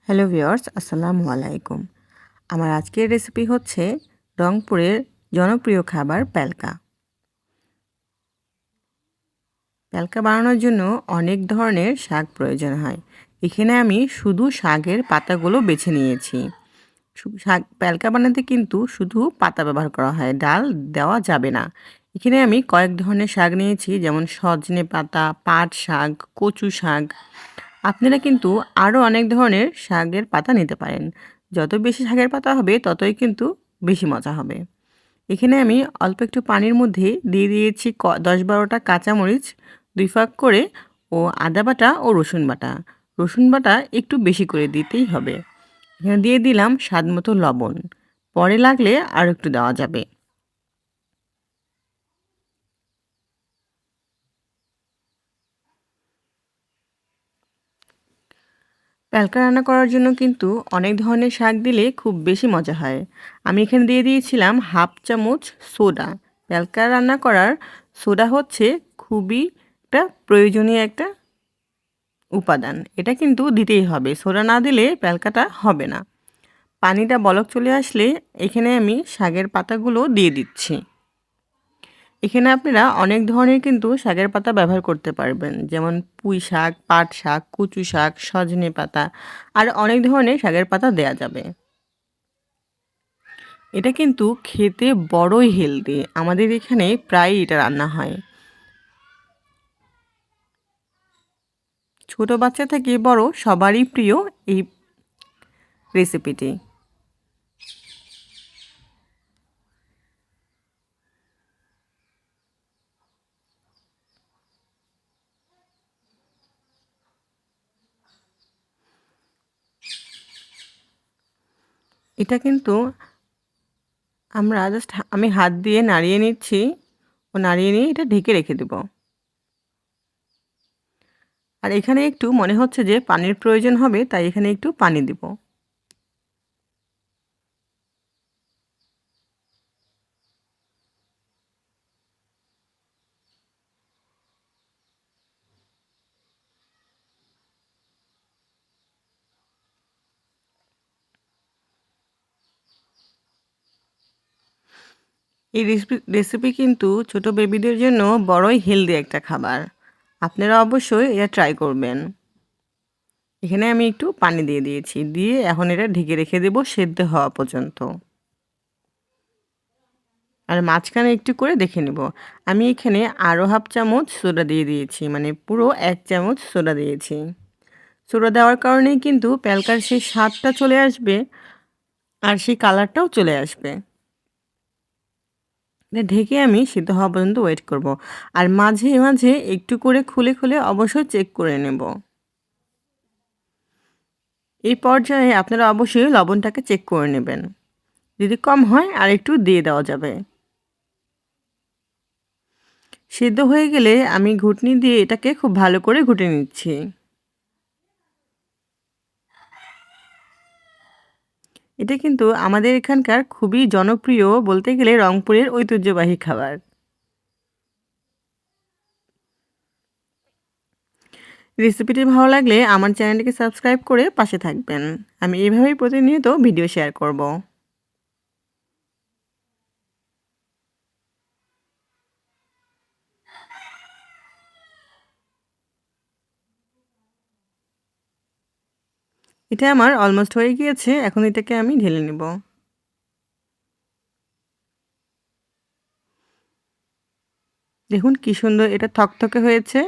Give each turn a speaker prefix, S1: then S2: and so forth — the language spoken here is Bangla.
S1: হ্যালো ভিউয়ার্স, আসসালামু আলাইকুম। আমার আজকের রেসিপি হচ্ছে রংপুরের জনপ্রিয় খাবার প্যালকা। প্যালকা বানানোর জন্য অনেক ধরনের শাক প্রয়োজন হয়। এখানে আমি শুধু শাকের পাতাগুলো বেছে নিয়েছি। শাক প্যালকা বানাতে কিন্তু শুধু পাতা ব্যবহার করা হয়, ডাল দেওয়া যাবে না। এখানে আমি কয়েক ধরনের শাক নিয়েছি, যেমন সজনে পাতা, পাট শাক, কচু শাক। আপনারা কিন্তু আরও অনেক ধরনের শাকের পাতা নিতে পারেন। যত বেশি শাকের পাতা হবে ততই কিন্তু বেশি মজা হবে। এখানে আমি অল্প একটু পানির মধ্যে দিয়ে দিয়েছি 10-12টা কাঁচামরিচ 2 ফাঁক করে, ও আদা বাটা ও রসুন বাটা। রসুন বাটা একটু বেশি করে দিতেই হবে। এখানে দিয়ে দিলাম স্বাদমতো লবণ। পরে লাগলে আর একটু দেওয়া যাবে। প্যালকা রান্না করার জন্য কিন্তু অনেক ধরনের শাক দিলে খুব বেশি মজা হয়। আমি এখানে দিয়ে দিয়েছিলাম হাফ চামচ সোডা। প্যালকা রান্না করার সোডা হচ্ছে খুবই একটা প্রয়োজনীয় একটা উপাদান। এটা কিন্তু দিতেই হবে। সোডা না দিলে প্যালকাটা হবে না। পানিটা বলক চলে আসলে এখানে আমি শাকের পাতাগুলো দিয়ে দিচ্ছি। এখানে আপনারা অনেক ধরনের কিন্তু শাকের পাতা ব্যবহার করতে পারবেন, যেমন পুঁই শাক, পাট শাক, কচু শাক, সজনে পাতা, আর অনেক ধরনের শাকের পাতা দেয়া যাবে। এটা কিন্তু খেতে বড়ই হেলদি। আমাদের এখানে প্রায়ই এটা রান্না হয়। ছোট বাচ্চা থেকে বড় সবারই প্রিয় এই রেসিপিটি। এটা কিন্তু আমি হাত দিয়ে নাড়িয়ে নিচ্ছি, ও নাড়িয়ে নিয়ে এটা ঢেকে রেখে দেব। আর এখানে একটু মনে হচ্ছে যে পানির প্রয়োজন হবে, তাই এখানে একটু পানি দিব। এই রেসিপি কিন্তু ছোট বেবিদের জন্য বড়ই হেলদি একটা খাবার। আপনারা অবশ্যই এটা ট্রাই করবেন। এখানে আমি একটু পানি দিয়ে দিয়েছি। দিয়ে এখন এটা ঢেকে রেখে দেব সেদ্ধ হওয়া পর্যন্ত। আর মাঝখানে একটু করে দেখে নেব। আমি এখানে আরও হাফ চামচ সোডা দিয়ে দিয়েছি, মানে পুরো 1 চামচ সোডা দিয়েছি। সোডা দেওয়ার কারণেই কিন্তু প্যালকার সেই স্বাদটা চলে আসবে, আর সেই কালারটাও চলে আসবে। এটা ঢেকে আমি সিদ্ধ হওয়া পর্যন্ত ওয়েট করব। আর মাঝে মাঝে একটু করে খুলে খুলে অবশ্যই চেক করে নেব। এই পর্যায়ে আপনারা অবশ্যই লবণটাকে চেক করে নেবেন। যদি কম হয় আর একটু দিয়ে দেওয়া যাবে। সিদ্ধ হয়ে গেলে আমি ঘুটনি দিয়ে এটাকে খুব ভালো করে ঘুটে নিচ্ছি। এটা কিন্তু আমাদের এখানকার খুবই জনপ্রিয়, বলতে গেলে রংপুরের ঐতিহ্যবাহী খাবার। রেসিপিটি ভালো লাগলে আমার চ্যানেলটিকে সাবস্ক্রাইব করে পাশে থাকবেন। আমি এভাবেই প্রতিনিয়ত ভিডিও শেয়ার করব। এটা আমার অলমোস্ট হয়ে গিয়েছে। এখন এটাকে আমি ঢেলে নেব। দেখুন কি সুন্দর এটা থকথকে হয়েছে।